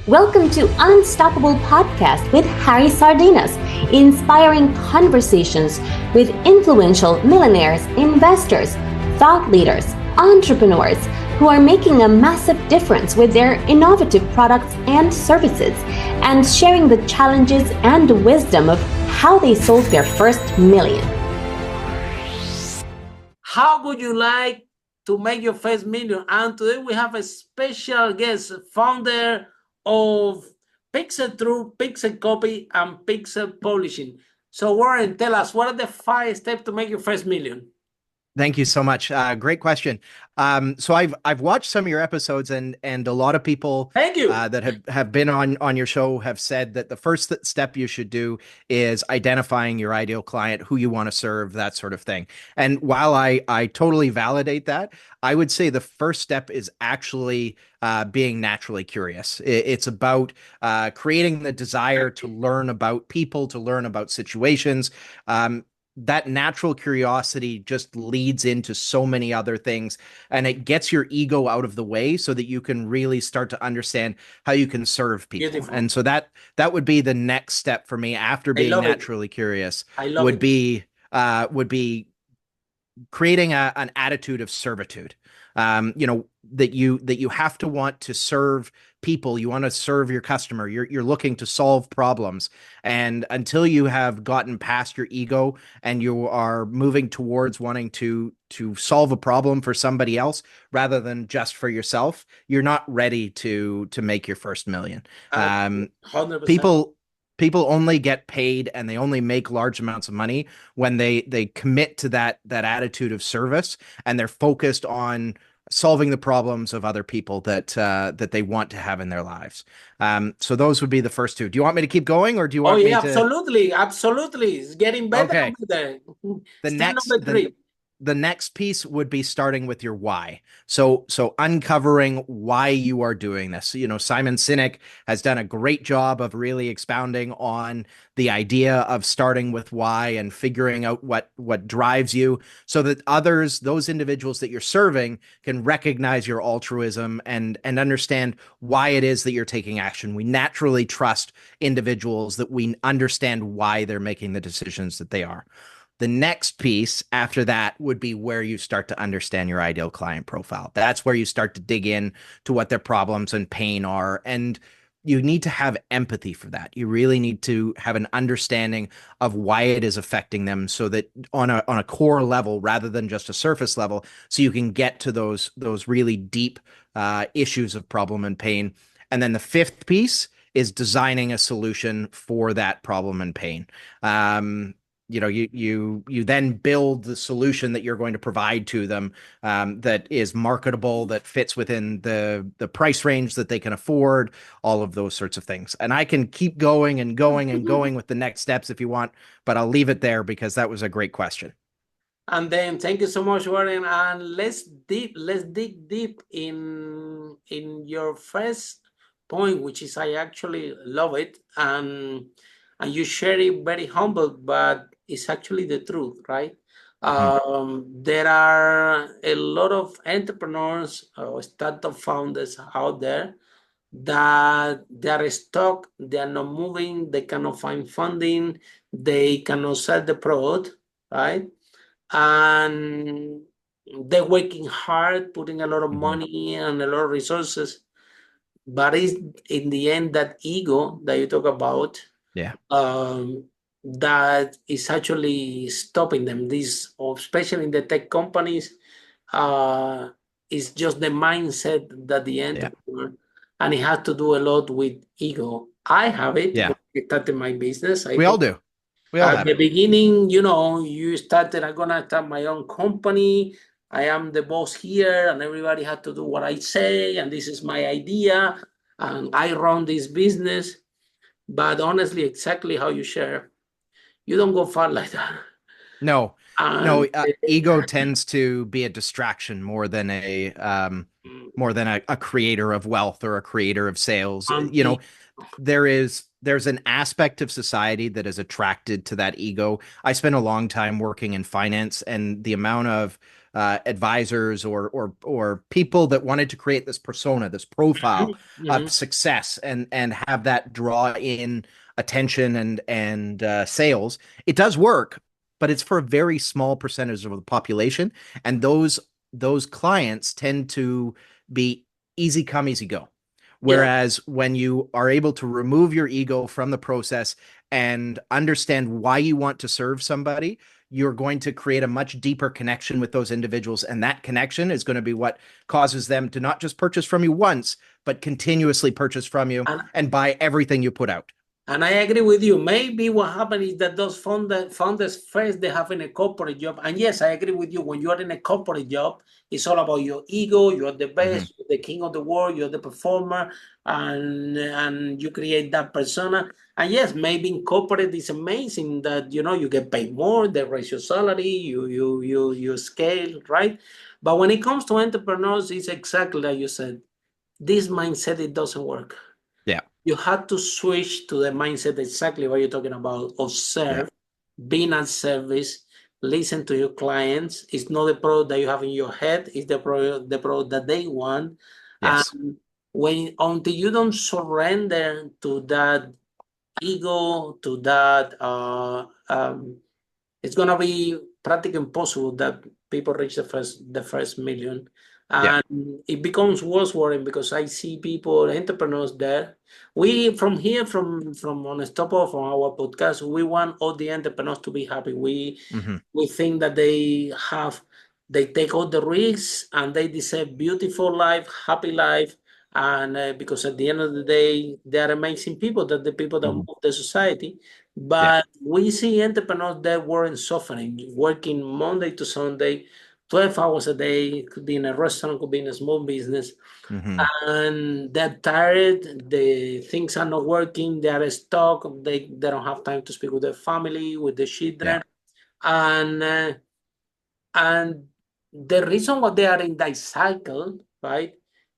Welcome to Unstoppable Podcast with Harry Sardinas, inspiring conversations with influential millionaires, investors, thought leaders, entrepreneurs who are making a massive difference with their innovative products and services, and sharing the challenges and wisdom of how they sold their first million. How would you like to make your first million? And today we have a special guest, founder of Pixel True, Pixel Copy, and Pixel Publishing. So Warren, tell us, what are the 5 steps to make your first million? Thank you so much. Great question. So I've watched some of your episodes, and a lot of people Thank you. That have been on your show have said that the first step you should do is identifying your ideal client, who you want to serve, that sort of thing. And while I totally validate that, I would say the first step is actually being naturally curious. It's about creating the desire to learn about people, to learn about situations. That natural curiosity just leads into so many other things, and it gets your ego out of the way so that you can really start to understand how you can serve people. Beautiful. And so that would be the next step for me after being naturally curious. Would be creating an attitude of servitude. That you have to want to serve people. You want to serve your customer. You're looking to solve problems. And until you have gotten past your ego and you are moving towards wanting to solve a problem for somebody else rather than just for yourself, you're not ready to make your first million. 100%. People only get paid and they only make large amounts of money when they commit to that attitude of service, and they're focused on solving the problems of other people that they want to have in their lives. So those would be the first 2. Do you want me to keep going, or do you want me to? Absolutely. It's getting better. Okay. The next piece would be starting with your why. So uncovering why you are doing this. Simon Sinek has done a great job of really expounding on the idea of starting with why and figuring out what drives you, so that those individuals that you're serving, can recognize your altruism and understand why it is that you're taking action. We naturally trust individuals that we understand why they're making the decisions that they are. The next piece after that would be where you start to understand your ideal client profile. That's where you start to dig in to what their problems and pain are. And you need to have empathy for that. You really need to have an understanding of why it is affecting them, so that on a core level rather than just a surface level, so you can get to those really deep issues of problem and pain. And then the 5th piece is designing a solution for that problem and pain. You then build the solution that you're going to provide to them, that is marketable, that fits within the price range that they can afford, all of those sorts of things. And I can keep going and going and going with the next steps if you want, but I'll leave it there because that was a great question. And then thank you so much, Warren. And let's dig deep in your first point, which is, I actually love it. And you share it very humble, but it's actually the truth, right? There are a lot of entrepreneurs or startup founders out there that they are stuck, they are not moving, they cannot find funding, they cannot sell the product, right? And they're working hard, putting a lot of money and a lot of resources, but it's in the end that ego that you talk about, that is actually stopping them. This, especially in the tech companies, is just the mindset that the entrepreneur, and it has to do a lot with ego. I have it. Yeah. When I started my business. We all do. At the beginning, you started, I'm going to start my own company. I am the boss here, and everybody had to do what I say, and this is my idea, and I run this business. But honestly, exactly how you share, you don't go far like that. No. Ego tends to be a distraction more than a creator of wealth or a creator of sales. There's an aspect of society that is attracted to that ego. I spent a long time working in finance, and the amount of advisors or people that wanted to create this persona, this profile of success, and have that draw in attention and sales. It does work, but it's for a very small percentage of the population, and those clients tend to be easy come, easy go. Yeah. Whereas when you are able to remove your ego from the process and understand why you want to serve somebody, you're going to create a much deeper connection with those individuals. And that connection is going to be what causes them to not just purchase from you once, but continuously purchase from you And and buy everything you put out. And I agree with you. Maybe what happens is that those founders first, they have in a corporate job. And yes, I agree with you. When you are in a corporate job, it's all about your ego. You're the best, you're the king of the world, you're the performer, and you create that persona. And yes, maybe in corporate it's amazing that you get paid more, they raise your salary, you scale, right? But when it comes to entrepreneurs, it's exactly like you said. This mindset, it doesn't work. Yeah. You had to switch to the mindset, exactly what you're talking about, of Yeah. serve, being at service, listen to your clients. It's not the product that you have in your head, it's the product that they want. Yes. And until you don't surrender to that ego, to that it's gonna be practically impossible that people reach the first million. Yeah. And it becomes worse, Warren, because I see people, entrepreneurs there. We from here, from on Unstoppable, from our podcast, we want all the entrepreneurs to be happy. Mm-hmm. We think that they take all the risks and they deserve beautiful life, happy life. And because at the end of the day, they are amazing people, that the people that move the society. Yeah. But we see entrepreneurs that weren't suffering, working Monday to Sunday, 12 hours a day. It could be in a restaurant, could be in a small business. Mm-hmm. And they're tired, the things are not working, they are stuck, they don't have time to speak with their family, with the Yeah. children. And the reason why they are in that cycle, right,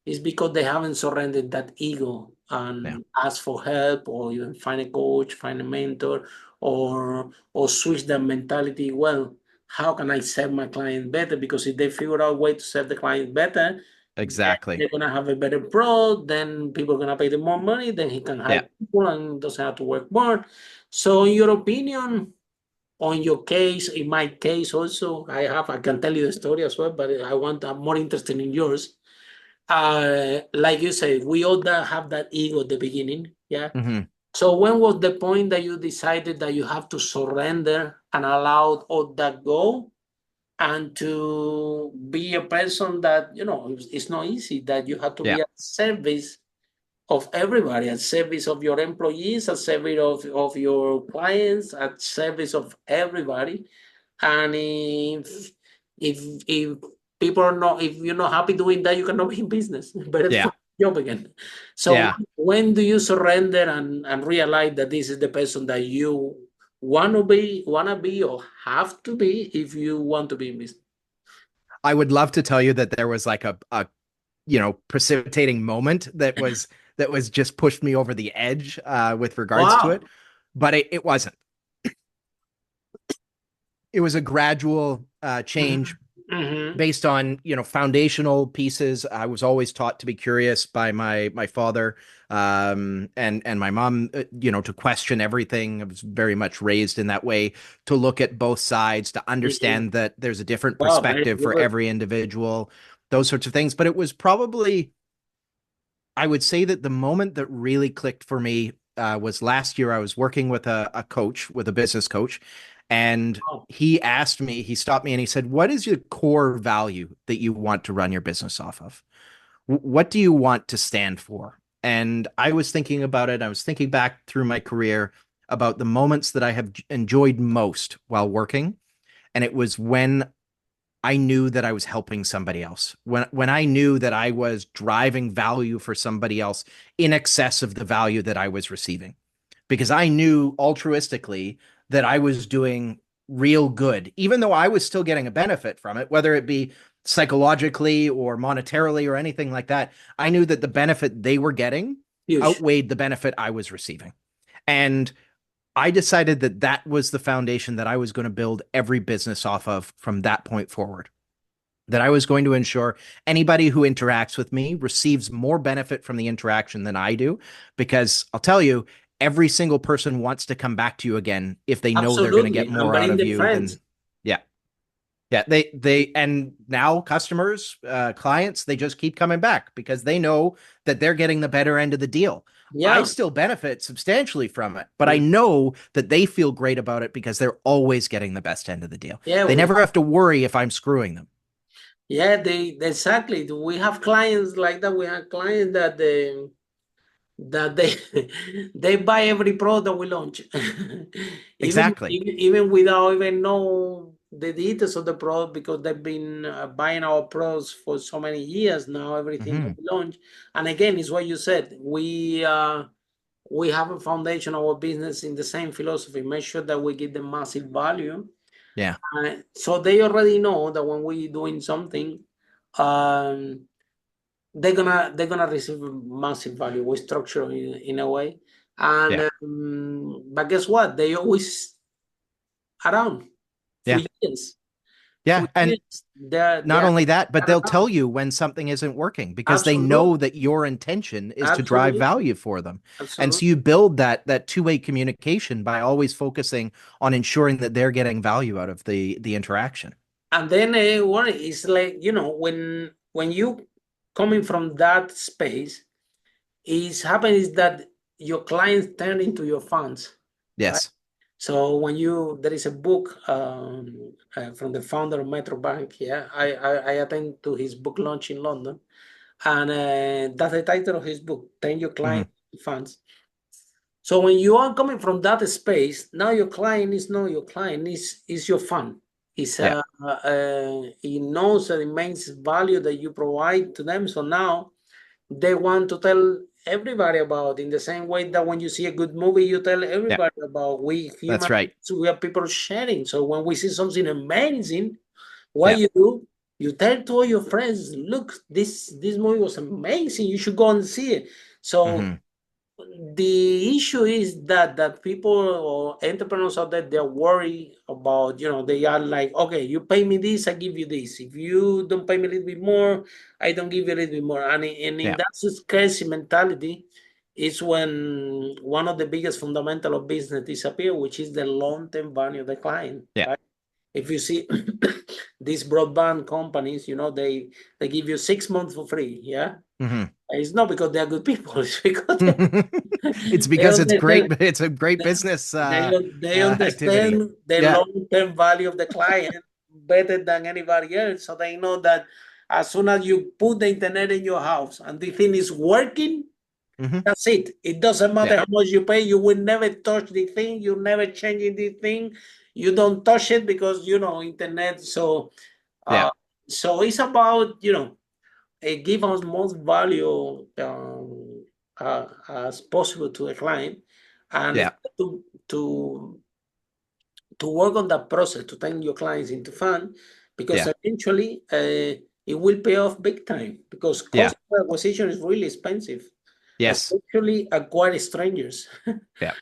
is because they haven't surrendered that ego Yeah. and ask for help, or even find a coach, find a mentor, or switch their mentality. Well, how can I serve my client better? Because if they figure out a way to serve the client better, then Exactly. they're gonna have a better product. Then people are gonna pay them more money. Then he can Yeah. hire people and doesn't have to work more. So, in your opinion, on your case, in my case also, I can tell you the story as well, but I'm more interested in yours. Like you said, we all have that ego at the beginning, yeah. Mm-hmm. So when was the point that you decided that you have to surrender and allow all that go, and to be a person that it's not easy, that you have to Yeah. be at service of everybody, at service of your employees, at service of your clients, at service of everybody. And if people are not, if you're not happy doing that, you cannot be in business. Better Yeah. find a job again. So Yeah. when do you surrender and realize that this is the person that you wanna be or have to be if you want to be in business? I would love to tell you that there was like a precipitating moment that was just pushed me over the edge with regards to Wow. it, but it wasn't. It was a gradual change Mm-hmm. based on foundational pieces. I was always taught to be curious by my father, and my mom, to question everything. I was very much raised in that way, to look at both sides, to Mm-hmm. understand that there's a different Wow, very perspective for good. every individual, those sorts of things. But it was probably, I would say that the moment that really clicked for me was last year. I was working with a coach, with a business coach, and Wow. he stopped me and he said, "What is your core value that you want to run your business off of? What do you want to stand for?" And I was thinking about it. I was thinking back through my career about the moments that I have enjoyed most while working. And it was when I knew that I was helping somebody else. When I knew that I was driving value for somebody else in excess of the value that I was receiving. Because I knew altruistically that I was doing real good, even though I was still getting a benefit from it, whether it be psychologically or monetarily or anything like that. I knew that the benefit they were getting Huge. outweighed the benefit I was receiving. And I decided that was the foundation that I was going to build every business off of from that point forward. that I was going to ensure anybody who interacts with me receives more benefit from the interaction than I do, because I'll tell you, every single person wants to come back to you again if they know they're going to get Absolutely. And more out bring of the you friends. than, yeah. Yeah, and now customers, clients, they just keep coming back because they know that they're getting the better end of the deal. I Yeah. still benefit substantially from it, but I Yeah. know that they feel great about it because they're always getting the best end of the deal. Yeah. They never have to worry if I'm screwing them. Yeah, they exactly. We have clients like that. We have clients that they buy every product we launch, Exactly. even without even know the details of the product, because they've been buying our products for so many years now. Everything that Hmm. we launch, and again, it's what you said. We have a foundation of our business in the same philosophy. Make sure that we give them massive value. Yeah. So they already know that when we're doing something, um, they're gonna receive massive value. We structure in a way, Yeah. and but guess what? They always around for Yeah. years. For Yeah. And years, they not are only that, but they'll tell around. you when something isn't working because they know Absolutely, that your intention is to drive absolutely, value for them. And so absolutely. you build that two-way communication by always focusing on ensuring that they're getting value out of the interaction. And then one is like, when you coming from that space, is happening is that your clients turn into your fans, right? Yes. So there is a book from the founder of Metro Bank. Yeah, I attend to his book launch in London, and that's the title of his book: "Turn Your Hmm. Client into Fans." So when you are coming from that space, now your client is not your client; is your fan. Is Yeah. he knows the immense value that you provide to them. So now they want to tell everybody about, in the same way that when you see a good movie, you tell Yeah. everybody about. We That's humans, right. we are people sharing. So when we see something amazing, what Yeah. you do, you tell to all your friends, look, this movie was amazing, you should go and see it. So Hmm. the issue is that people or entrepreneurs out there, they're worried about, they are like, okay, you pay me this, I give you this. If you don't pay me a little bit more, I don't give you a little bit more. And in Yeah. that scarcity mentality is when one of the biggest fundamental of business disappear, which is the long-term value of the client, Yeah. right? If you see these broadband companies, they give you 6 months for free, yeah? Hmm. It's not because they're good people, it's because It's they because it's understand great. It's a great business they activity. understand the Yeah. long-term value of the client better than anybody else. So they know that as soon as you put the internet in your house and the thing is working, Hmm. that's it. It doesn't matter Yeah. how much you pay. You will never touch the thing. You never change the thing. You don't touch it because internet. So Yeah. uh, so it's about give us most value as possible to the client, and Yeah. to to work on that process to turn your clients into fun, because Yeah. eventually it will pay off big time, because Yeah. customer acquisition is really expensive, Yes. especially acquire strangers. Yeah.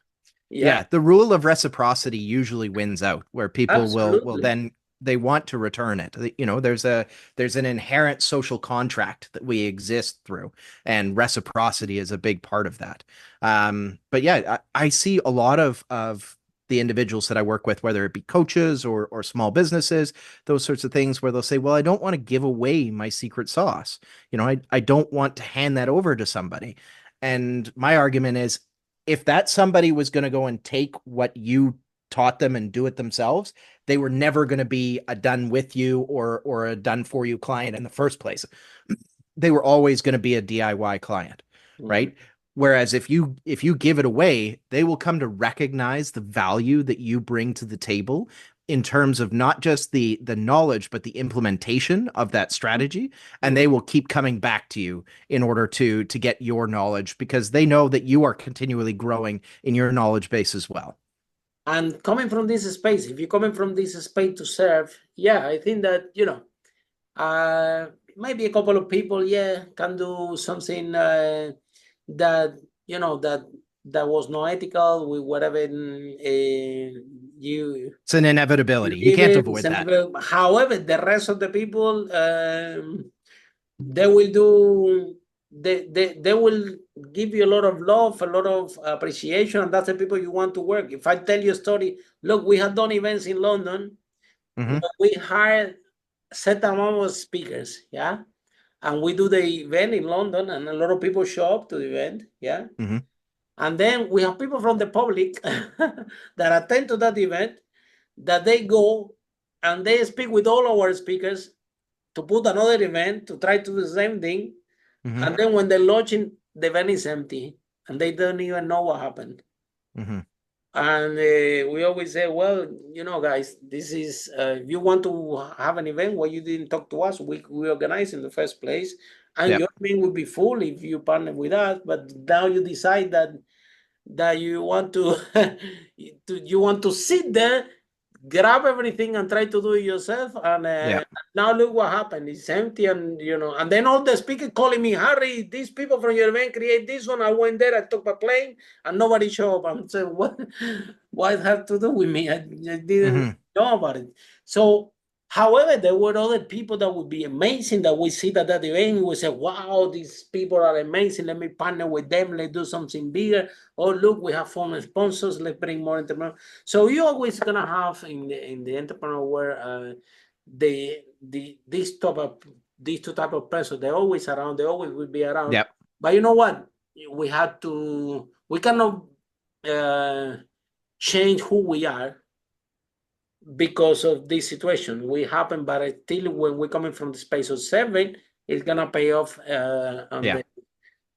Yeah, Yeah, the rule of reciprocity usually wins out, where people will absolutely. then they want to return it. There's an inherent social contract that we exist through, and reciprocity is a big part of that. But yeah, I see a lot of the individuals that I work with, whether it be coaches or small businesses, those sorts of things, where they'll say, "Well, I don't want to give away my secret sauce. I don't want to hand that over to somebody." And my argument is, if that somebody was going to go and take what you taught them and do it themselves, they were never going to be a done with you or a done for you client in the first place. They were always going to be a DIY client, Mhm. right? Whereas if you give it away, they will come to recognize the value that you bring to the table in terms of not just the knowledge, but the implementation of that strategy. And they will keep coming back to you in order to get your knowledge, because they know that you are continually growing in your knowledge base as well. And coming from this space, if you're coming from this space to serve, yeah, I think that maybe a couple of people, yeah, can do something that that was not ethical with whatever It's an inevitability. You live can't it. avoid that. However, the rest of the people, they will do. They will give you a lot of love, a lot of appreciation, and that's the people you want to work. If I tell you a story, look, we have done events in London. Mhm. We hired set amount of speakers, yeah, and we do the event in London, and a lot of people show up to the event, yeah. Mhm. And then we have people from the public that attend to that event, that they go and they speak with all our speakers to put another event to try to do the same thing. Mhm. And then when they're launching, the event is empty and they don't even know what happened. Mhm. And we always say, well, you know, guys, this is, if you want to have an event where you didn't talk to us, we organize in the first place. And Yep. your event would be full if you partner with us. But now you decide that you want to, you want to sit there, grab everything and try to do it yourself. And Yeah. now look what happened. It's empty, and you know, and then all the speakers calling me, Harry, these people from your event create this one. I went there, I took a plane, and nobody showed up. I'm saying, what it have to do with me? I didn't Mhm. know about it. So, however, there were other people that would be amazing that we see that event. We say, wow, these people are amazing. Let me partner with them. Let's do something bigger. Oh, look, we have former sponsors. Let's bring more entrepreneurs. So you're always gonna have in the entrepreneur world these two type of persons. They're always around. They always will be around. Yep. But you know what? We cannot change who we are because of this situation. We happen, but still, when we're coming from the space of serving, it's gonna pay off Yeah.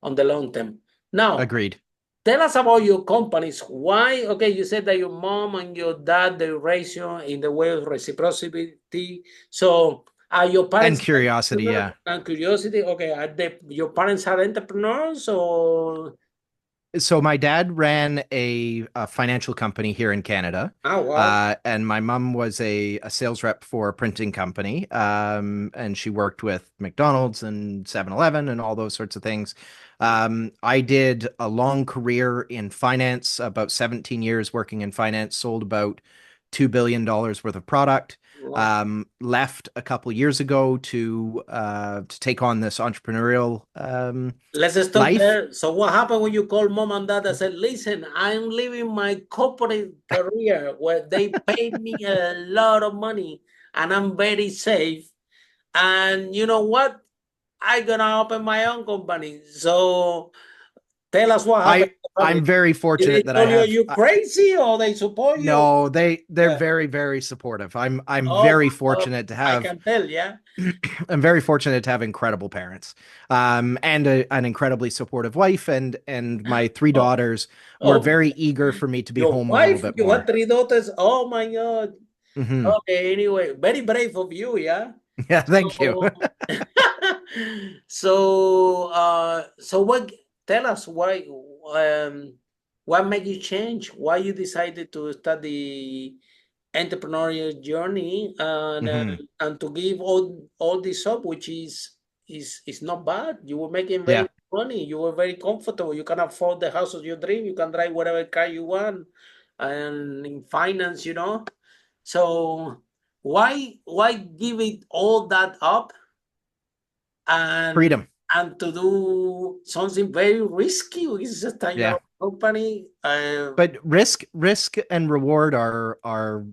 on the long term. Now, Agreed. tell us about your companies. Why? Okay, you said that your mom and your dad, they raised you in the way of reciprocity. So are your And parents curiosity. Yeah. and curiosity? Okay, your parents are entrepreneurs or? So my dad ran a financial company here in Canada, Oh, wow. and my mom was a sales rep for a printing company, and she worked with McDonald's and 7-Eleven and all those sorts of things. I did a long career in finance, about 17 years working in finance, sold about $2 billion worth of product. Wow. Left a couple years ago to take on this entrepreneurial Let's stop life. there. So what happened when you called mom and dad and said, listen, I'm leaving my corporate career where they pay me a lot of money and I'm very safe. And you know what? I'm gonna open my own company. So tell us what happened I to the family. I'm very Did they fortunate that I tell you have you crazy or they support you? no, they're Yeah. very, very supportive. I'm Oh very my God. fortunate to I have can tell, yeah. I'm very fortunate to have incredible parents, and an incredibly supportive wife, and my three Oh, daughters were oh, very eager for me to be your home a little wife, bit you had more. 3 daughters. Oh my God. Hmm. Okay, anyway, very brave of you, yeah. Yeah, thank you. So, so what? Tell us what made you change? Why you decided to start the entrepreneurial journey Hmm. and to give all this up, which is not bad. You were making very Yeah. good money. You were very comfortable. You can afford the house of your dream. You can drive whatever car you want, and in finance, you know. So why give it all that up and Freedom. to do something very risky? It's just a Yeah. your company. But risk and reward are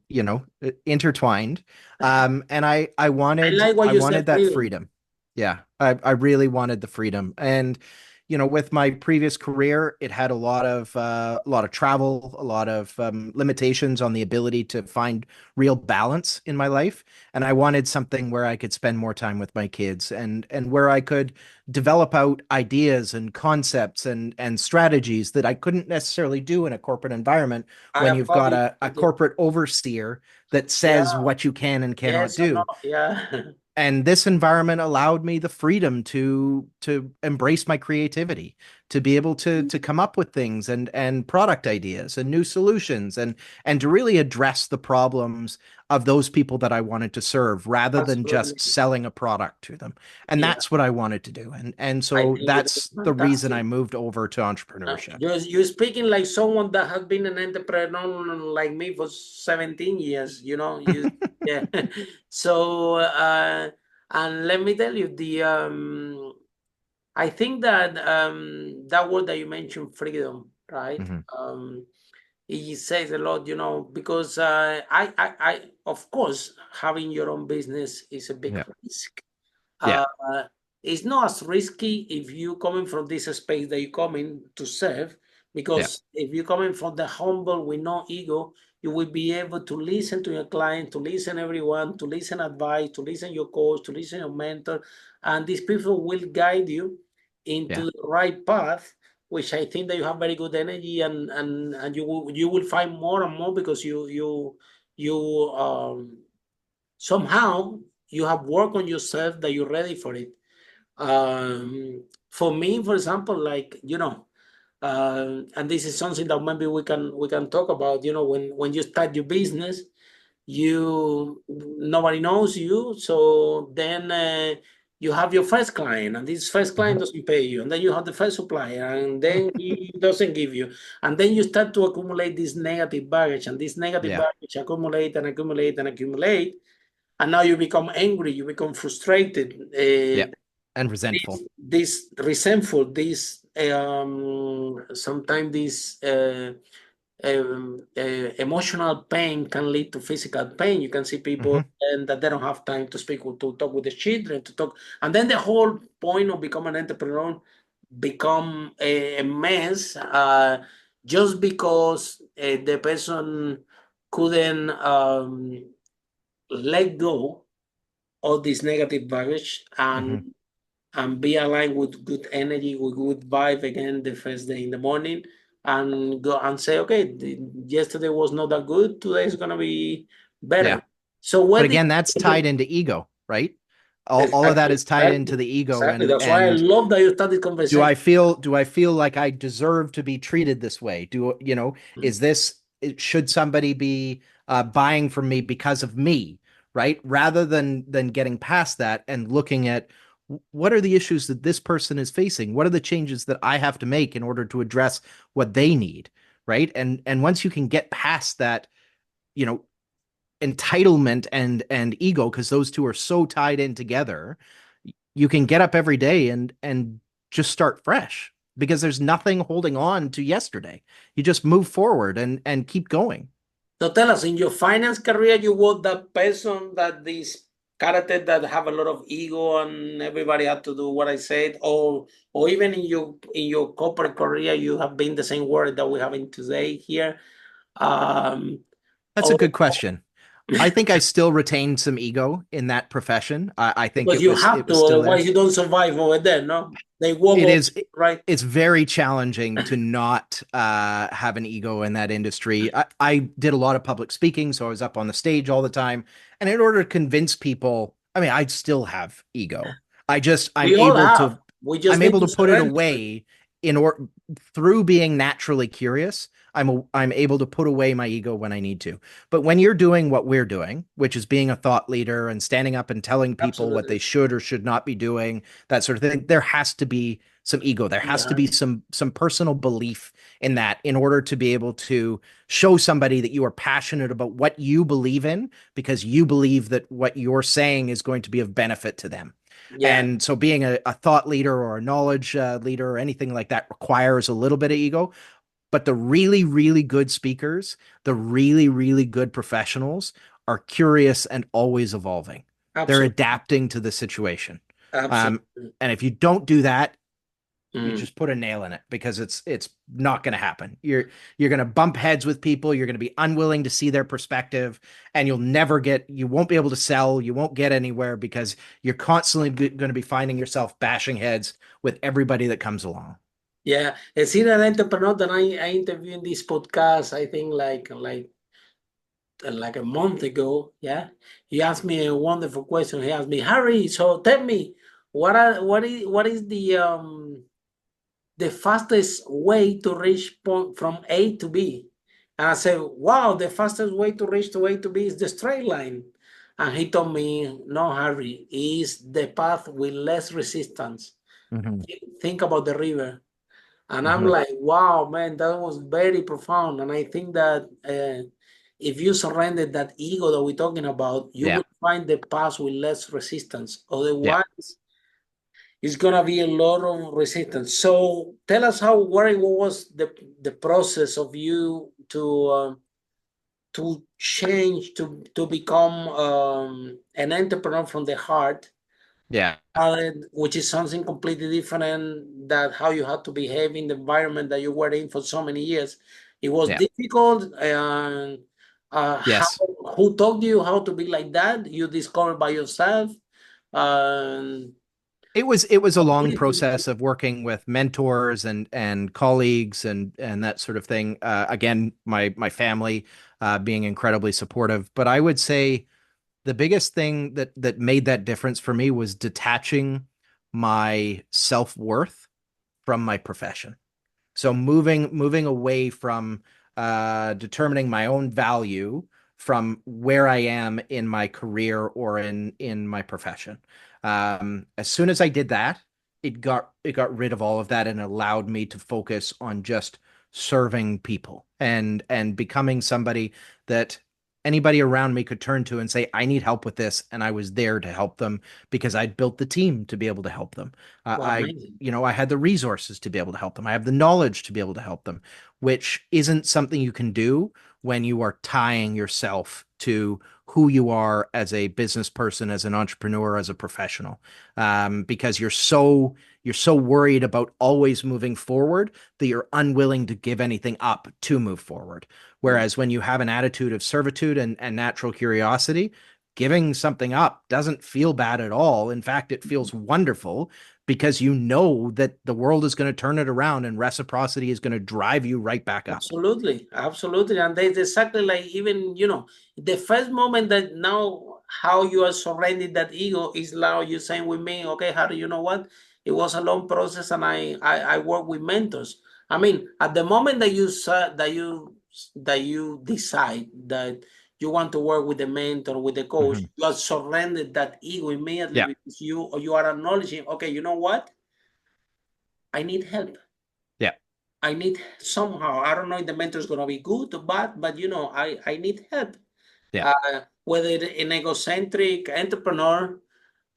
intertwined. And I I wanted like what I you said, wanted that freedom. freedom. Yeah, I really wanted the freedom. And with my previous career, it had a lot of travel, a lot of limitations on the ability to find real balance in my life. And I wanted something where I could spend more time with my kids, and where I could develop out ideas and concepts and strategies that I couldn't necessarily do in a corporate environment I when you've applaud got you. a corporate overseer that Yeah, says what you can and cannot yes or no? do. Yeah. and this environment allowed me the freedom to embrace my creativity, to be able to come up with things and product ideas and new solutions, and to really address the problems of those people that I wanted to serve rather than just Absolutely. selling a product to them. And Yeah, that's what I wanted to do. And I so think it is that's the reason I fantastic. moved over to entrepreneurship. You're speaking like someone that has been an entrepreneur like me for 17 years, yeah. So, and let me tell you, I think that that word that you mentioned, freedom, right? Mhm. It says a lot, because of course, having your own business is a big Yeah. risk. Yeah. Uh, it's not as risky if you coming from this space that you coming to serve, Yeah. because if you coming from the humble with no ego, you will be able to listen to your client, to listen everyone, to listen advice, to listen your coach, to listen your mentor, and these people will guide you into Yeah. the right path. Which I think that you have very good energy, and you will find more and more because you somehow you have worked on yourself that you're ready for it. For me, for example, like and this is something that maybe we can talk about. When you start your business, nobody knows you, so then you have your first client, and this first Mhm. client doesn't pay you, and then you have the first supplier, and then he doesn't give you, and then you start to accumulate this negative baggage, and this negative Yeah. baggage accumulate and accumulate and accumulate, and now you become angry, you become frustrated, Yeah. And this, resentful. this resentful, this sometimes this emotional pain can lead to physical pain. You can see people Hmm. and that they don't have time to speak to talk with the children, to talk, and then the whole point of becoming an entrepreneur become a mess, just because the person couldn't let go all this negative baggage, Hmm. and be aligned with good energy, with good vibe again the first day in the morning, and go and say, okay, yesterday was not that good. Today is gonna be Yeah. better. So where But did again, that's tied into ego, right? All of that exactly, is tied into exactly, the ego. exactly. and That's why I and love that you started conversation. do I feel like I deserve to be treated this way? Is this, should somebody be buying from me because of me, right? Rather than getting past that and looking at what are the issues that this person is facing? What are the changes that I have to make in order to address what they need, right? And once you can get past that, you know, entitlement and ego, because those two are so tied in together, you can get up every day and just start fresh because there's nothing holding on to yesterday. You just move forward and keep going. So tell us, in your finance career, you were that person, that this character that have a lot of ego and everybody had to do what I said, or even in your corporate career, you have been the same word that we have in today here. Um, That's a or good question. I think I still retain some ego in that profession. I think because you have it to, was still there. otherwise you don't survive over there, no? They walk It over, is right? it's very challenging to not have an ego in that industry. I did a lot of public speaking, so I was up on the stage all the time. And in order to convince people, I mean, I still have ego. I just We all have. We just I'm need able to to put it surrender. away in or through being naturally curious. I'm able to put away my ego when I need to. But when you're doing what we're doing, which is being a thought leader and standing up and telling people what Absolutely. they should or should not be doing, that sort of thing, there has to be some ego. There has to Yeah. be some personal belief in that in order to be able to show somebody that you are passionate about what you believe in because you believe that what you're saying is going to be of benefit to them. Yeah. And so being a thought leader or a knowledge leader or anything like that requires a little bit of ego. But the really, really good speakers, the really, really good professionals are curious and always evolving. They're Absolutely. adapting to the situation. Um, Absolutely. and if you don't do that, you Mm. just put a nail in it because it's not going to happen. You're going to bump heads with people. You're going to be unwilling to see their perspective, and you won't be able to sell. You won't get anywhere because you're constantly going to be finding yourself bashing heads with everybody that comes along. Yeah, a serial entrepreneur that I interview in this podcast, I think like like a month ago. Yeah, he asked me a wonderful question. He asked me, Harry, so tell me, what is the fastest way to reach point from A to B? And I said, wow, the fastest way to reach to A to B is the straight line. And he told me, no, Harry, is the path with less resistance. Hmm. Think about the river. And I'm Hmm. like, wow, man, that was very profound. And I think that if you surrender that ego that we're talking about, you Yeah. will find the path with less resistance. Yeah. Otherwise, it's gonna be a lot of resistance. So tell us what was the process of you to change to become an entrepreneur from the heart, Yeah. which is something completely different that how you had to behave in the environment that you were in for so many years. It was Yeah. difficult, and how Yes. who taught you how to be like that? You discovered by yourself. Um, It was a long process of working with mentors and colleagues and that sort of thing. Again, my family being incredibly supportive, but I would say the biggest thing that made that difference for me was detaching my self-worth from my profession. So moving away from determining my own value from where I am in my career or in my profession. As soon as I did that, it got rid of all of that and allowed me to focus on just serving people and becoming somebody that anybody around me could turn to and say, I need help with this. And I was there to help them because I'd built the team to be able to help them. well, I amazing. I had the resources to be able to help them. I have the knowledge to be able to help them, which isn't something you can do when you are tying yourself to who you are as a business person, as an entrepreneur, as a professional, because you're so worried about always moving forward that you're unwilling to give anything up to move forward. Whereas when you have an attitude of servitude and natural curiosity, giving something up doesn't feel bad at all. In fact, it feels wonderful because you know that the world is going to turn it around and reciprocity is going to drive you right back up. Absolutely, absolutely. And that's exactly like even, the first moment that now how you are surrendering that ego is now you saying with me, okay, Harry, you know what? It was a long process and I work with mentors. I mean, at the moment that you said that you decide that you want to work with the mentor, with the coach, Mhm. you are surrendered that ego immediately Yeah. because you are acknowledging, okay, you know what? I need help. Yeah. I need somehow, I don't know if the mentor is going to be good or bad, but I need help. Yeah. Whether an egocentric entrepreneur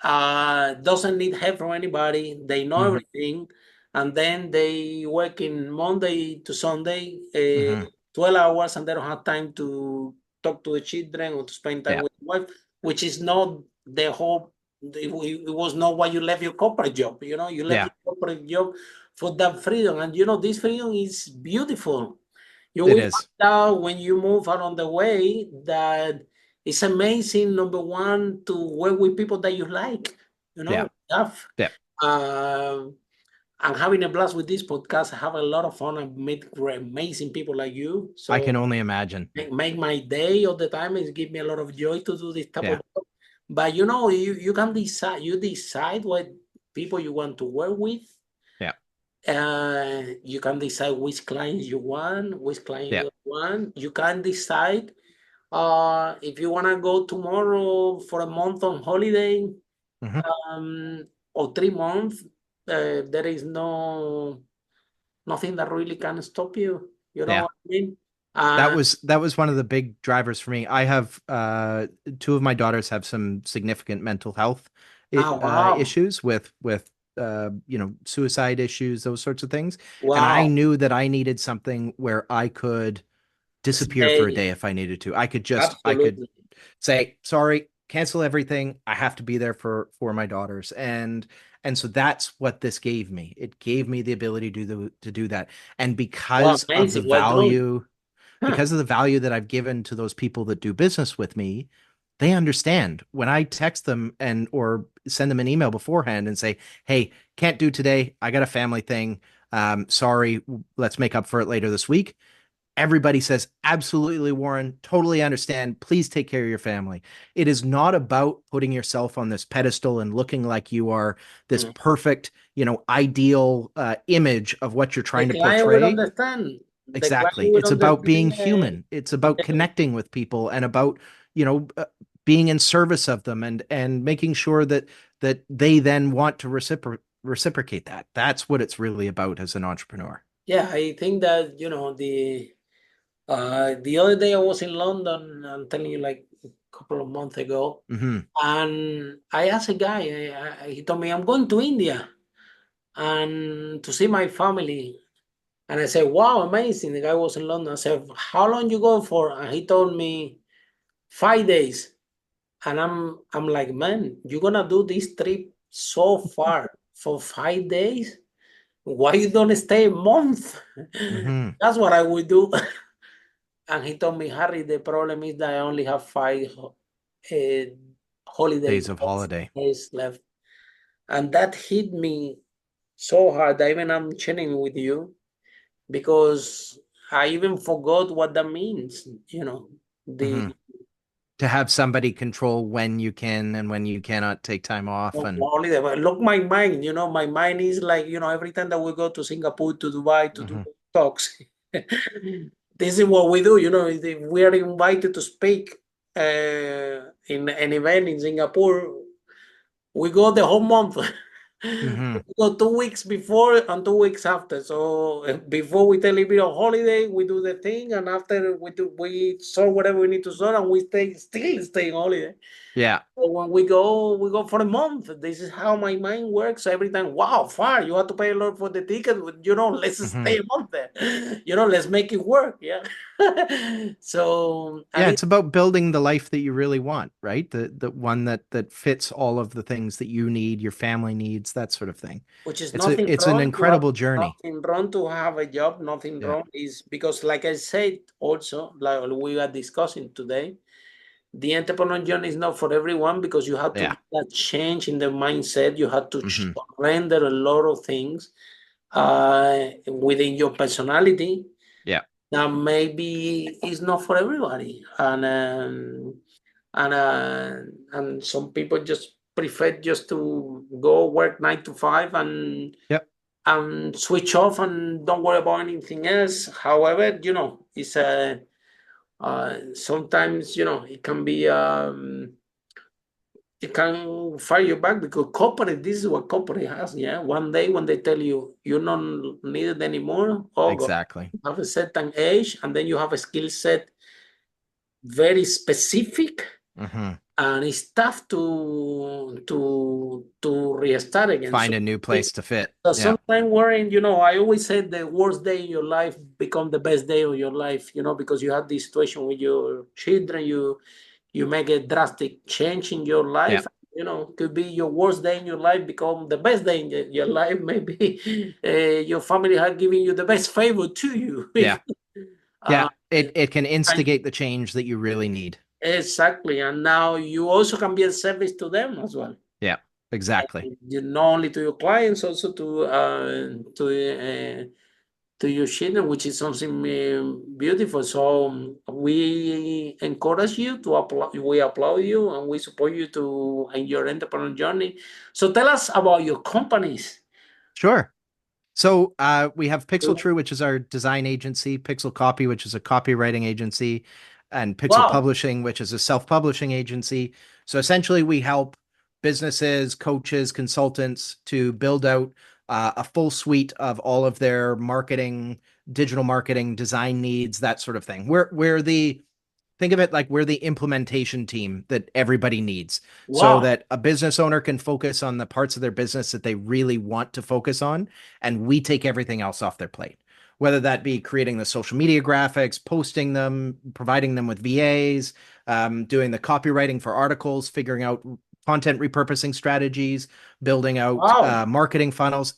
doesn't need help from anybody, they know Hmm. everything, and then they work in Monday to Sunday, Hmm. 12 hours, and they don't have time to talk to the children or to spend time Yeah. with the wife, which is not the whole, it was not why you left your corporate job. You left Yeah. your corporate job for that freedom. And this freedom is beautiful. You It will is. find out when you move along the way that it's amazing, number one, to work with people that you like, Yeah. stuff. Yeah. Um, I'm having a blast with this podcast. I have a lot of fun. I meet amazing people like you. I So can only imagine. make my day all the time. It give me a lot of joy to do this type of Yeah. job. But you can decide. You decide what people you want to work with. Yeah. You can decide which clients you want, which client you Yeah. don't want. You can decide if you want to go tomorrow for a month on holiday, Hmm. or 3 months. There is nothing that really can stop you. You know Yeah. what I mean? That was one of the big drivers for me. I have two of my daughters have some significant mental health Wow, issues with suicide issues, those sorts of things. And I wow. knew that I needed something where I could disappear for a Stay, day if I needed to. I could absolutely. say, sorry, cancel everything. I have to be there for my daughters. And so that's what this gave me. It gave me the ability to do that. And Wow, because of the amazing. Well done. value Huh. because of the value that I've given to those people that do business with me, they understand when I text them and or send them an email beforehand and say, "Hey, can't do today. I got a family thing. Sorry, let's make up for it later this week." everybody says, absolutely, Warren, totally understand. Please take care of your family. It is not about putting yourself on this pedestal and looking like you are this Mm. perfect, ideal image of what you're The trying to client will portray. understand. The client Exactly. will It's about being understand. human. It's about connecting with people and about, you know, uh, being in service of them and making sure that they then want to reciprocate that. That's what it's really about as an entrepreneur. Yeah, I think that, the other day I was in London, I'm telling you, like a couple of months ago, Hmm. and I asked a guy, he told me, I'm going to India and to see my family. And I said, wow, amazing. The guy was in London. I said, how long you go for? And he told me 5 days. And I'm like, man, you're gonna do this trip so far for 5 days? Why you don't stay a month? Hmm. That's what I would do. And he told me, Harry, the problem is that I only have uh, holiday Days of holiday. days left. And that hit me so hard that even I'm sharing with you because I even forgot what that means, the Hmm. To have somebody control when you can and when you cannot take time off. And holiday. But look, my mind, my mind is like, every time that we go to Singapore, to Dubai, to do Mhm. talks, this is what we do, if we are invited to speak in an event in Singapore, we go the whole month. Hmm. We go 2 weeks before and 2 weeks after. So before we tell it on holiday, we do the thing, and after we sort whatever we need to sort, and we still stay on holiday. Yeah. So when we go for a month. This is how my mind works. Every time, wow, far you have to pay a lot for the ticket. Let's Hmm. stay a month there. Let's make it work. Yeah. So and Yeah, it's about building the life that you really want, right? The one that fits all of the things that you need, your family needs, that sort of thing. which is It's nothing an wrong to have incredible journey. nothing wrong to have a job. Nothing Yeah. wrong is because, like I said, also like we are discussing today, the entrepreneur journey is not for everyone because you have to Yeah. do that change in the mindset. You have to Hmm. surrender a lot of things within your personality Yeah. that maybe is not for everybody, and some people just prefer just to go work 9 to 5 Yep. and switch off and don't worry about anything else. However, it's a sometimes it can be it can fire you back because corporate, this is what corporate has. Yeah, one day when they tell you you're not needed anymore, oh god, Exactly. you have a certain age and then you have a skill set very specific, Hmm. and it's tough to restart again. Find a new place to fit. So Yeah. sometimes worrying, I always said the worst day in your life become the best day of your life, because you have this situation with your children, you make a drastic change in your Yeah. life. Could be your worst day in your life become the best day in your life. Maybe your family have given you the best favor to you. Yeah. uh, Yeah. It can and instigate the change that you really need. exactly, and now you also can be a service to them as well. Yeah. Exactly. Not only to your clients, also to your children, which is something beautiful. So we encourage you to apply. We applaud you and we support you to in your entrepreneurial journey. So tell us about your companies. Sure. So we have Pixel True, which is our design agency, Pixel Copy, which is a copywriting agency, and Pixel Wow. Publishing, which is a self-publishing agency. So essentially, we help businesses, coaches, consultants to build out a full suite of all of their marketing, digital marketing, design needs, that sort of thing. We're the Think of it like we're the implementation team that everybody needs so Wow. that a business owner can focus on the parts of their business that they really want to focus on. And we take everything else off their plate, whether that be creating the social media graphics, posting them, providing them with VAs, doing the copywriting for articles, figuring out content repurposing strategies, building out Wow. marketing funnels,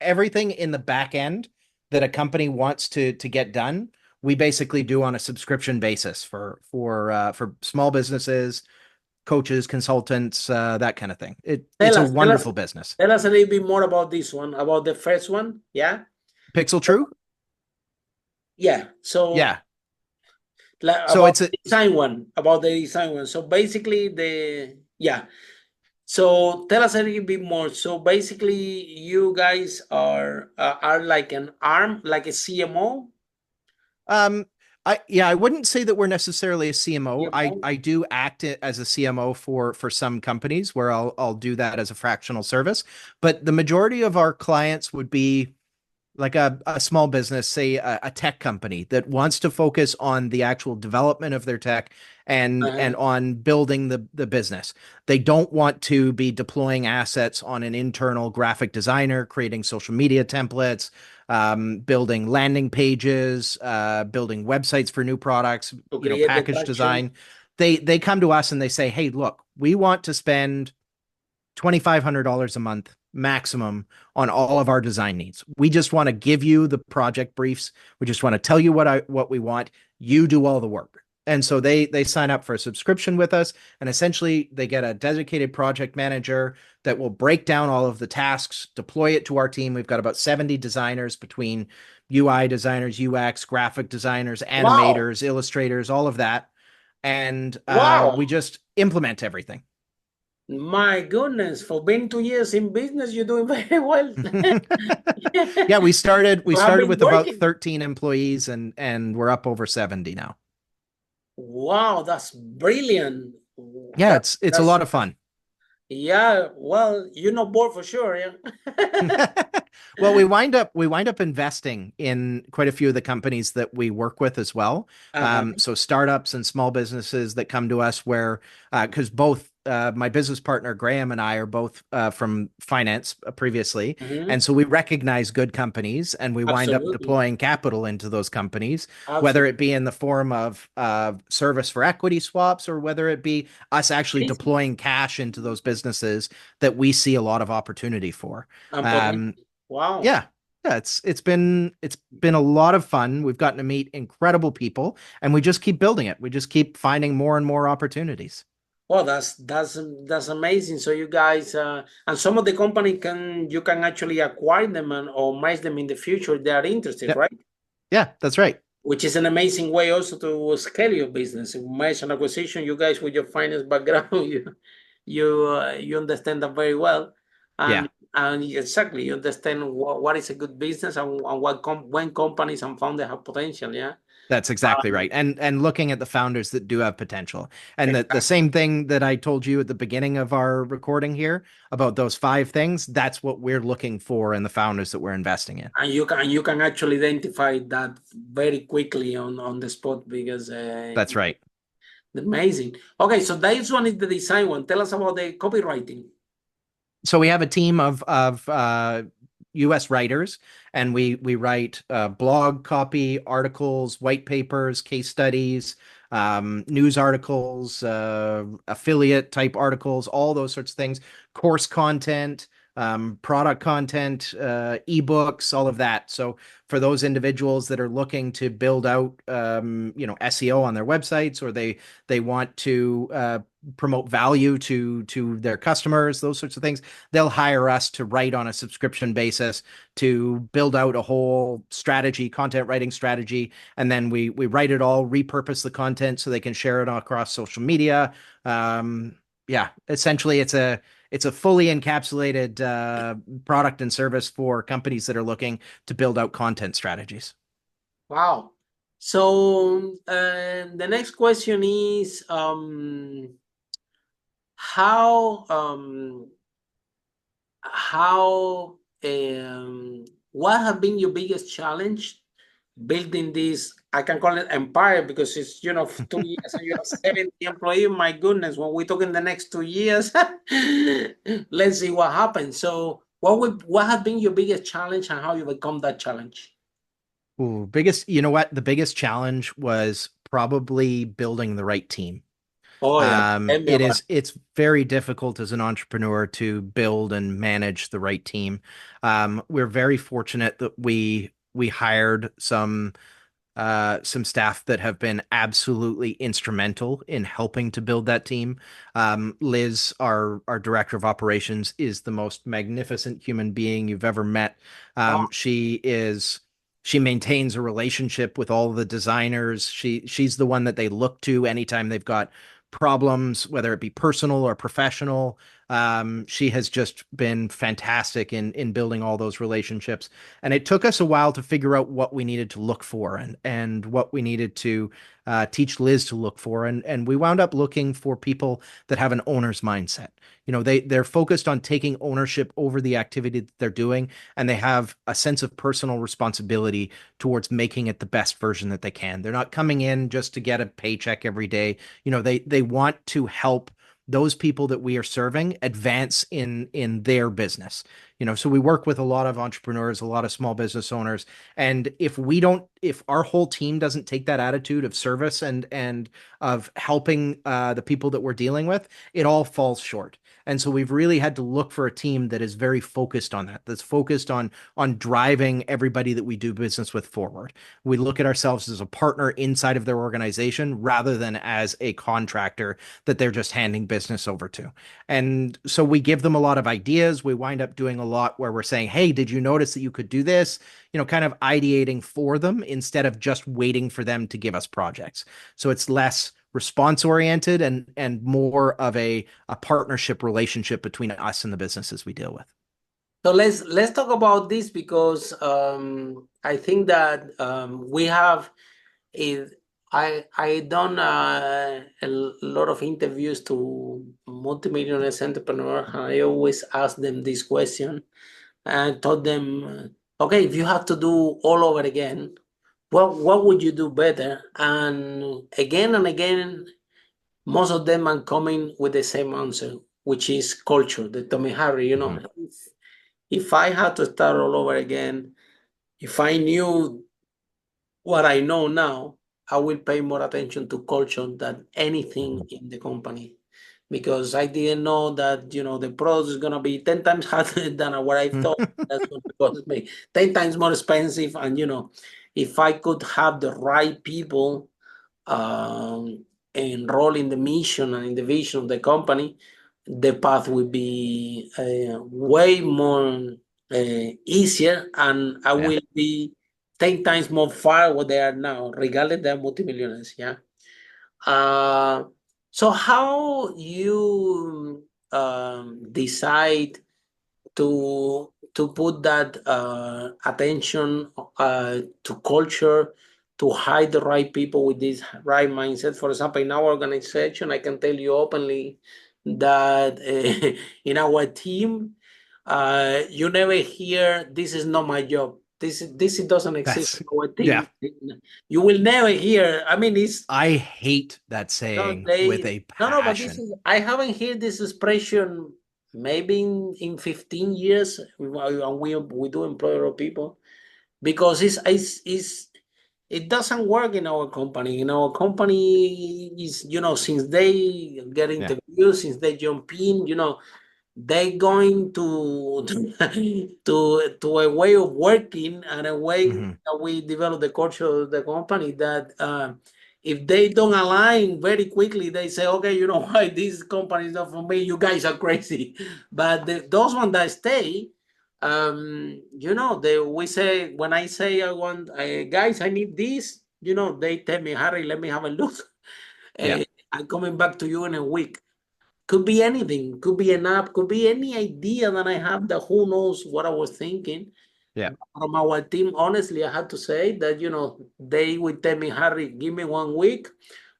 everything in the back end that a company wants to get done we basically do on a subscription basis for small businesses, coaches, consultants, that kind of thing. Tell It's a us, tell us, wonderful business. tell us a little bit more about this one, about the first one. Yeah. Pixel True? Yeah. So Yeah. like So about it's the a design one, about the design one. So basically the yeah. So tell us a little bit more. So basically, you guys are like an arm, like a CMO. Um, I wouldn't say that we're necessarily a CMO. CMO. I do act as a CMO for some companies where I'll do that as a fractional service, but the majority of our clients would be like a small business, say a tech company that wants to focus on the actual development of their tech and Uh-huh. on building the business. They don't want to be deploying assets on an internal graphic designer, creating social media templates, building landing pages, building websites for new products, To create the package traction. design. They come to us and they say, "Hey, look, we want to spend $2,500 a month maximum on all of our design needs. We just want to give you the project briefs. We just want to tell you what we want. You do all the work." And so they sign up for a subscription with us, and essentially they get a dedicated project manager that will break down all of the tasks, deploy it to our team. We've got about 70 designers between UI designers, UX, graphic designers, Wow. animators, illustrators, all of that. And Wow. we just implement everything. My goodness, for being 2 years in business, you're doing very well. Yeah, we You have started been with about working. 13 employees and we're up over 70 now. Wow, that's brilliant. Yeah, That it's a that's lot of fun. yeah. Well, you're not bored for sure, yeah. Well, we wind up investing in quite a few of the companies that we work with as well. Uh-huh. So startups and small businesses that come to us where because both my business partner Graham and I are both from finance previously, Hmm. and so we recognize good companies and we wind up Absolutely. deploying capital into those companies, whether it Absolutely. be in the form of service for equity swaps or whether it be us actually Amazing. deploying cash into those businesses that we see a lot of opportunity for. And Um, potential. Wow. yeah, yeah, it's been a lot of fun. We've gotten to meet incredible people, and we just keep building it. We just keep finding more and more opportunities. Well, that's amazing. So you guys and some of the company can you can actually acquire them and or merge them in the future if they are interested, Yep. right? Yeah, that's right. Which is an amazing way also to scale your business. Merge and acquisition, you guys with your finance background, you understand that very well, Yeah, and exactly you understand what is a good business and when companies and founders have potential. Yeah. that's exactly Um, right. And looking at the founders that do have potential. And the exactly. same thing that I told you at the beginning of our recording here about those 5 things, that's what we're looking for in the founders that we're investing in. And you can actually identify that very quickly on the spot because That's right. amazing. Okay, so this one is the design one. Tell us about the copywriting. So we have a team of US writers, and we write blog copy, articles, white papers, case studies, news articles, affiliate type articles, all those sorts of things, course content, product content, ebooks, all of that. So for those individuals that are looking to build out SEO on their websites, or they want to promote value to their customers, those sorts of things, they'll hire us to write on a subscription basis to build out a whole strategy, content writing strategy, and then we write it all, repurpose the content so they can share it across social media. Yeah, essentially it's a fully encapsulated product and service for companies that are looking to build out content strategies. Wow. So the next question is how how what have been your biggest challenge building this, I can call it empire because it's 2 years and you have 70 employees. My goodness, when we talk in the next 2 years, let's see what happens. So what has been your biggest challenge and how you become that challenge? Ooh, biggest, you know what? The biggest challenge was probably building the right team. Oh yeah, tell me about It's very difficult as an entrepreneur to build and manage the right team. We're very fortunate that we hired some staff that have been absolutely instrumental in helping to build that team. Liz, our director of operations, is the most magnificent human being you've ever met. it. She is She maintains a relationship with all the designers. She's the one that they look to anytime they've got problems, whether it be personal or professional. She has just been fantastic in building all those relationships. And it took us a while to figure out what we needed to look for and what we needed to teach Liz to look for. And we wound up looking for people that have an owner's mindset. You know, they're focused on taking ownership over the activity that they're doing, and they have a sense of personal responsibility towards making it the best version that they can. They're not coming in just to get a paycheck every day. You know, they want to help those people that we are serving advance in their business. You know, so we work with a lot of entrepreneurs, a lot of small business owners, and if our whole team doesn't take that attitude of service and of helping the people that we're dealing with, it all falls short. And so we've really had to look for a team that is very focused on that, that's focused on driving everybody that we do business with forward. We look at ourselves as a partner inside of their organization rather than as a contractor that they're just handing business over to. And so we give them a lot of ideas. We wind up doing a lot where we're saying, hey, did you notice that you could do this? You know, kind of ideating for them instead of just waiting for them to give us projects. So it's less response oriented and more of a partnership relationship between us and the businesses we deal with. So let's talk about this, because I think that we have I done a lot of interviews to multi-millionaire entrepreneurs, and I always ask them this question, and I told them, okay, if you have to do all over again, what would you do better? And again, most of them are coming with the same answer, which is culture. They told me, Harry, you know, if I had to start all over again, if I knew what I know now, I will pay more attention to culture than anything in the company, because I didn't know that, you know, the product is going to be 10 times harder than what I thought. That's going to cost me 10 times more expensive. And, you know, if I could have the right people enroll in the mission and in the vision of the company, the path would be way more easier, and I will be 10 times more far where they are now, regardless they're multimillionaires. Yeah. So how you decide to put that attention to culture, to hire the right people with this right mindset? For example, in our organization, I can tell you openly that in our team, you never hear, "This is not my job." This doesn't exist in our team. You will never hear. I mean, I hate that saying with a no, but this passion. is, I haven't heard this expression maybe in 15 years, and we do employ people, because it doesn't work in our company. In our company is, you know, since they get interviewed, since they jump in, you know, they going to to a way of working and a way that we develop the culture of the company, that if they don't align very quickly, they say, okay, you know what, this company is not for me, you guys are crazy. But those ones that stay, you know, we say, when I say I want, guys, I need this, you know, they tell me, Harry, let me have a look. I'm coming back to you in a week. Could be anything, could be an app, could be any idea that I have, that who knows what I was thinking. From our team, honestly, I have to say that, you know, they would tell me, Harry, give me 1 week.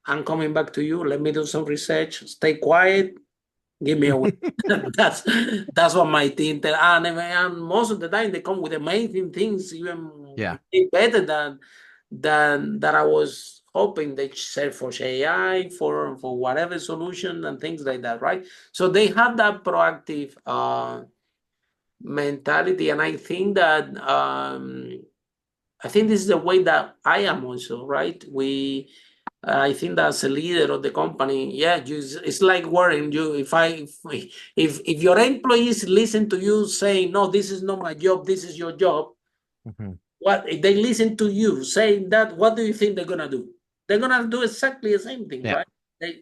I'm coming back to you. Let me do some research. Stay quiet. Give me a week. That's what my team tell. And most of the time, they come with amazing things, even better than that I was hoping. They said for AI, for whatever solution and things like that, right? So they have that proactive mentality, and I think that I think this is the way that I am also, right? I think that as a leader of the company, it's like Warren. If your employees listen to you saying, no, this is not my job, this is your job. What if they listen to you saying that? What do you think they're gonna do? They're gonna do exactly the same thing, right?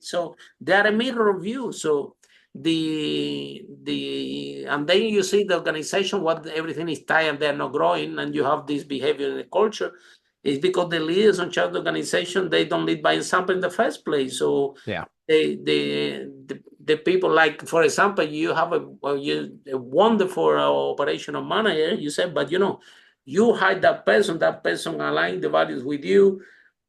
So they are a mirror of you. So and then you see the organization, what everything is tight and they're not growing, and you have this behavior in the culture, is because the leaders on charge of the organization, they don't lead by example in the first place. So Yeah. the people, like, for example, you have a wonderful operational manager, you said, but you hire that person align the values with you,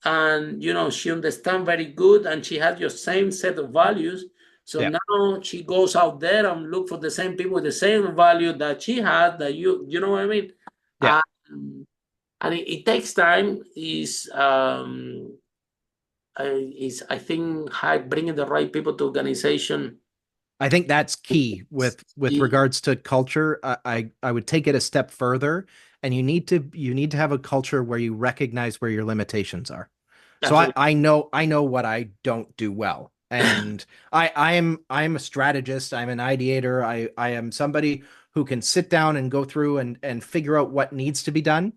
and she understands very good, and she has your same set of values. So Yeah. now she goes out there and look for the same people with the same value that she has, that you know what I mean? Yeah. And it takes time. Is I think bringing the right people to organization. I think that's key with regards to culture. I would take it a step further, and you need to have a culture where you recognize where your limitations are. So I know what I don't do well, and I'm a strategist. I'm an ideator. I am somebody who can sit down and go through and figure out what needs to be done,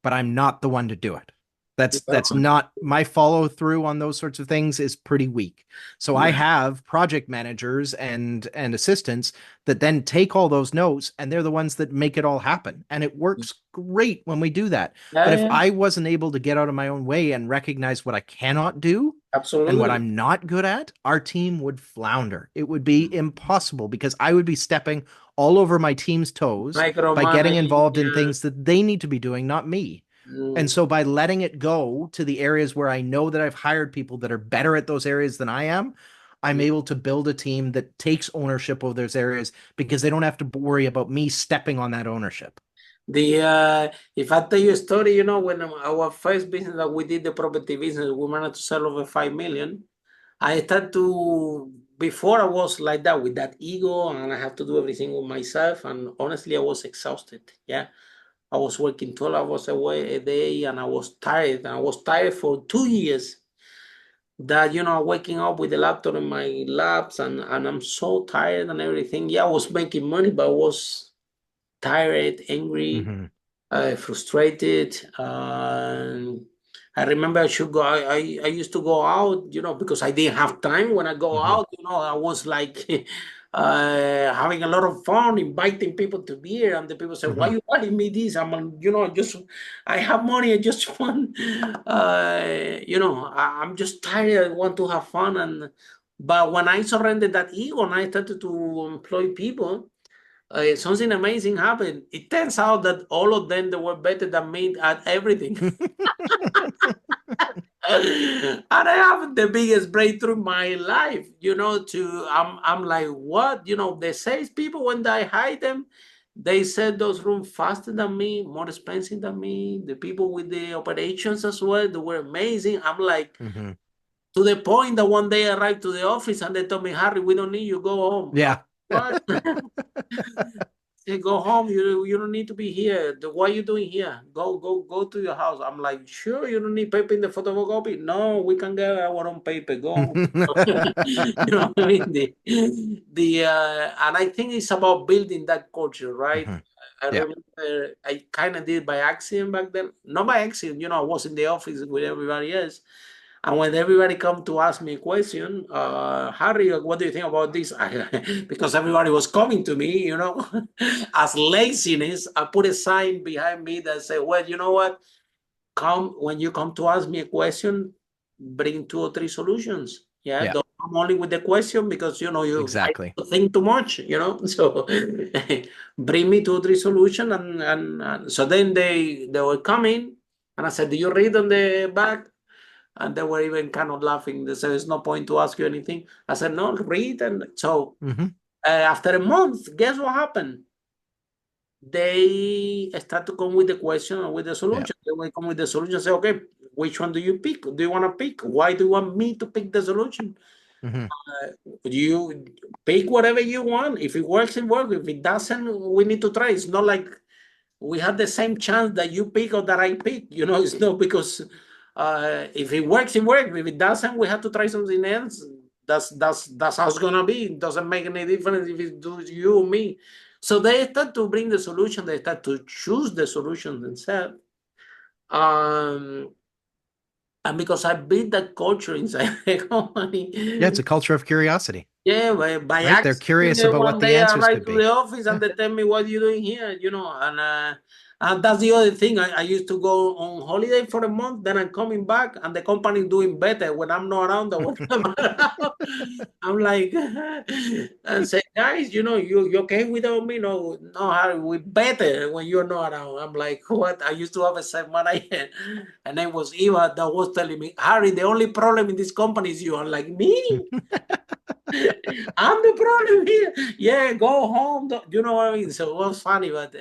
but I'm not the one to do it. That's not my follow through on those sorts of things is pretty weak. So I have project managers and assistants that then take all those notes, and they're the ones that make it all happen. And it works great when we do that. But if I wasn't able to get out of my own way and recognize what I cannot do and what absolutely. I'm not good at, our team would flounder. It would be impossible because I would be stepping all over my team's toes by getting Micromanaging. involved in things that they need to be doing, not me. And so by letting it go to the areas where I know that I've hired people that are better at those areas than I am, I'm able to build a team that takes ownership of those areas because they don't have to worry about me stepping on that ownership. If I tell you a story, when our first business that we did, the property business, we managed to sell over 5 million. I started to, before I was like that with that ego, and I have to do everything with myself. And honestly, I was exhausted. Yeah. I was working 12 hours a day, and I was tired. And I was tired for 2 years. That waking up with the laptop in my laps, and I'm so tired and everything. Yeah, I was making money, but I was tired, angry, Mm-hmm. Frustrated. I remember I should go. I used to go out, because I didn't have time. When I go Mm-hmm. out, I was like having a lot of fun, inviting people to beer, and the people say, "Why Mm-hmm. you inviting me this?" Just I have money. I just want, I'm just tired. I want to have fun, but when I surrendered that ego and I started to employ people, something amazing happened. It turns out that all of them, they were better than me at everything. And I have the biggest breakthrough in my life, I'm like, what? The sales people, when I hire them, they set those rooms faster than me, more expensive than me. The people with the operations as well, they were amazing. I'm like, Mm-hmm. to the point that one day I arrived to the office and they told me, Harry, we don't need you, go home. Yeah. What? Say, go home. You don't need to be here. What are you doing here? Go to your house. I'm like, sure, you don't need paper in the photocopy. No, we can get our own paper. Go home. You know what I mean? And I think it's about building that culture, right? Mm-hmm. I Yeah. remember I kind of did by accident back then. Not by accident, I was in the office with everybody else. And when everybody come to ask me a question, Harry, what do you think about this? Because everybody was coming to me, as laziness. I put a sign behind me that said, well, you know what? When you come to ask me a question, bring 2 or 3 solutions. Yeah, Yeah. don't come only with the question because I Exactly. think too much. So bring me 2 or 3 solutions, and so then they were coming, and I said, "Do you read on the back?" And they were even kind of laughing. They said, "There's no point to ask you anything." I said, "No, read." And so Mm-hmm. after a month, guess what happened? They start to come with the question and with the Yeah. solution. They will come with the solution and say, okay, which one do you pick? Do you want to pick? Why do you want me to pick the solution? Mm-hmm. You pick whatever you want. If it works, it works. If it doesn't, we need to try. It's not like we have the same chance that you pick or that I pick. It's not because if it works, it works. If it doesn't, we have to try something else. That's how it's gonna be. It doesn't make any difference if it does you or me. So they start to bring the solution. They start to choose the solution themselves. Um, And because I built that culture inside the company. Yeah, it's a culture of curiosity, Yeah, by right? They're curious accident, about what one the day I answers arrive could to the be. office and they tell me, what are you doing here? And that's the other thing. I used to go on holiday for a month, then I'm coming back and the company is doing better when I'm not around than when I'm around. I'm like, and say, guys, you okay without me? No, Harry, we better when you're not around. I'm like, what? I used to have a site manager, and name was Eva, that was telling me, Harry, the only problem in this company is you. I'm like, me? I'm the problem here. Yeah, go home. You know what I mean? So it was funny, but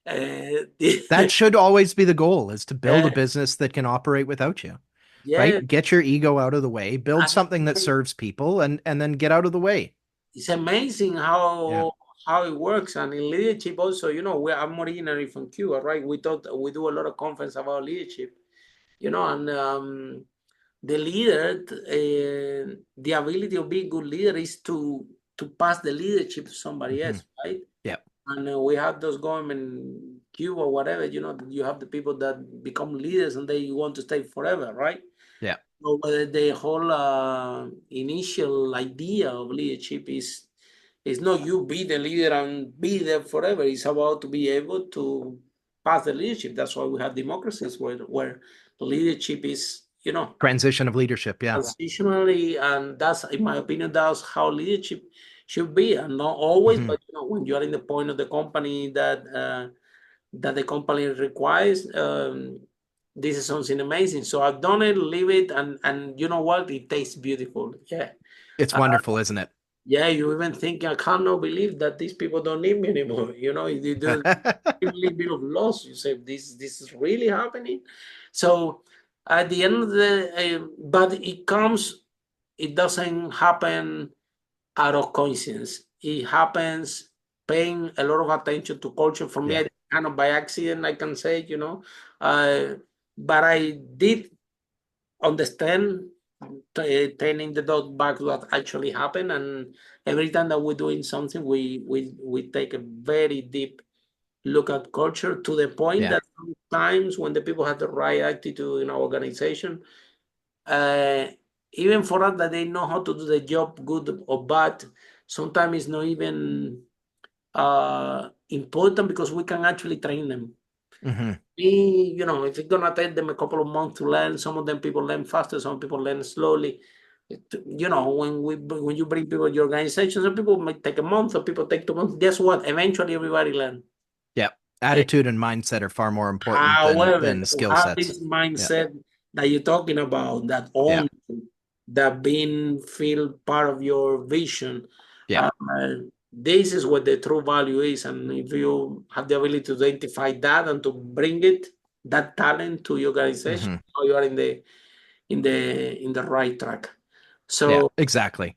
That should always be the goal, is to build a uh, business that can operate without you, yeah, right? Get your ego out of the way, build and something that serves people, and then get out of the way. it's amazing Yeah. how it works. And in leadership also, I'm originally from Cuba, right? We do a lot of conference about leadership, and the leader, the ability of being a good leader is to pass the leadership to somebody Hmm. else, right? Yeah. And we have those going in Cuba, whatever, you have the people that become leaders and they want to stay forever, right? Yeah. So the whole initial idea of leadership is not you be the leader and be there forever. It's about to be able to pass the leadership. That's why we have democracies where leadership is, Transition of leadership. Yeah. transitionally, and that's, in my opinion, that's how leadership should be, and not always, Hmm. but when you are in the point of the company that the company requires, this is something amazing. So I've done it, leave it, and you know what? It tastes beautiful. Yeah. It's Uh, wonderful, isn't it? yeah, you even think, I cannot believe that these people don't need me anymore. You do a little bit of loss. You say, this is really happening. So at the end of the, but it doesn't happen out of coincidence. It happens paying a lot of attention to culture. For me, Yeah. kind of by accident, I can say, uh, but I did understand, turning the dot back, what actually happened. And every time that we're doing something, we take a very deep look at culture, to the point Yeah. that sometimes when the people have the right attitude in our organization, uh, even for us that they know how to do the job, good or bad, sometimes it's not even important, because we can actually train them. Hmm. If it's gonna take them a couple of months to learn, some of them people learn faster, some people learn slowly. When you bring people to your organization, some people might take a month, some people take 2 months. Guess what? Eventually, everybody learn. Yeah. Eh, Attitude and mindset are far more important However, than to skill have sets. this Yeah. mindset that you're talking about, that Yeah. own, that being feel part of your vision, Yeah. uh, this is what the true value is. And if you have the ability to identify that and to bring that talent to your organization, Hmm. you are in the right track. Yeah. So, Exactly.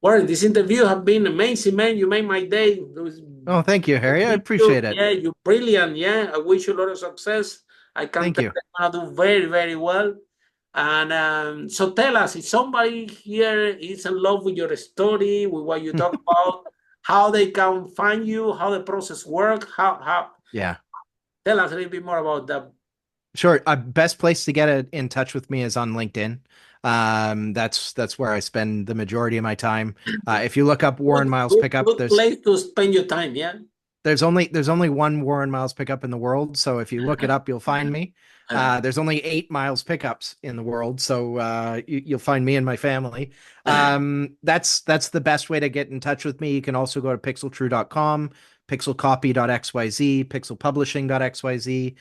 Warren, this interview has been amazing, man. You made my day. It was Oh, thank you, Harry. I appreciate it. yeah, you're brilliant. Yeah, I wish you a lot of success. I can Thank tell you. that you're gonna do very, very well. And so tell us, if somebody here is in love with your story, with what you talk about, how they can find you, how the process works, how Yeah. tell us a little bit more about that. Sure. Best place to get in touch with me is on LinkedIn. That's where I spend the majority of my time. If you look up Good, Warren Miles good, Pickup, good place to spend your time. Yeah. there's only one Warren Miles Pickup in the world. So if you look it up, you'll find me. There's only 8 miles pickups in the world, so you'll find me and my family. That's the best way to get in touch with me. You can also go to pixeltrue.com, pixelcopy.xyz, pixelpublishing.xyz,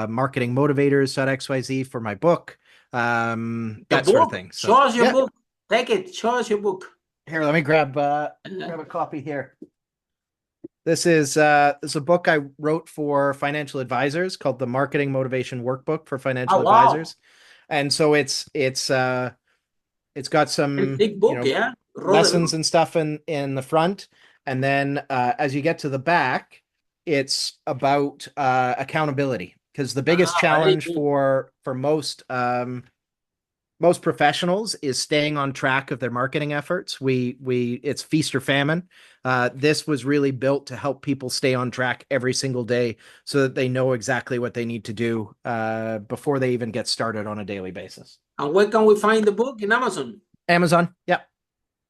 marketingmotivators.xyz for my book, Your that sort of book. thing. Show So us your yeah, book. Take it. Show us your book. here, let me grab a copy here. This is a book I wrote for financial advisors called the Marketing Motivation Workbook for Financial Oh, wow. Advisors. And so it's got It's some, big book. Yeah. Wrote a lessons and stuff in the front. And then as you get to the back, it's about accountability, because the biggest very challenge good. for most professionals is staying on track of their marketing efforts. It's feast or famine. This was really built to help people stay on track every single day so that they know exactly what they need to do before they even get started on a daily basis. And where can we find the book? In Amazon? Amazon. Yeah.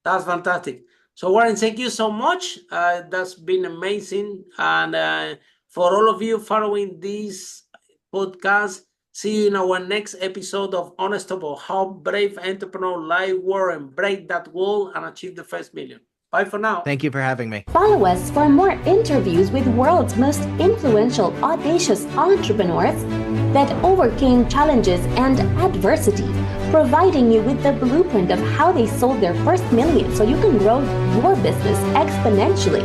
That's fantastic. So Warren, thank you so much. That's been amazing. And for all of you following this podcast, see you in our next episode of Honest About How Brave Entrepreneur Like Warren break that wall and achieve the first million. Bye for now. Thank you for having me. Follow us for more interviews with world's most influential, audacious entrepreneurs that overcame challenges and adversity, providing you with the blueprint of how they sold their first million so you can grow your business exponentially.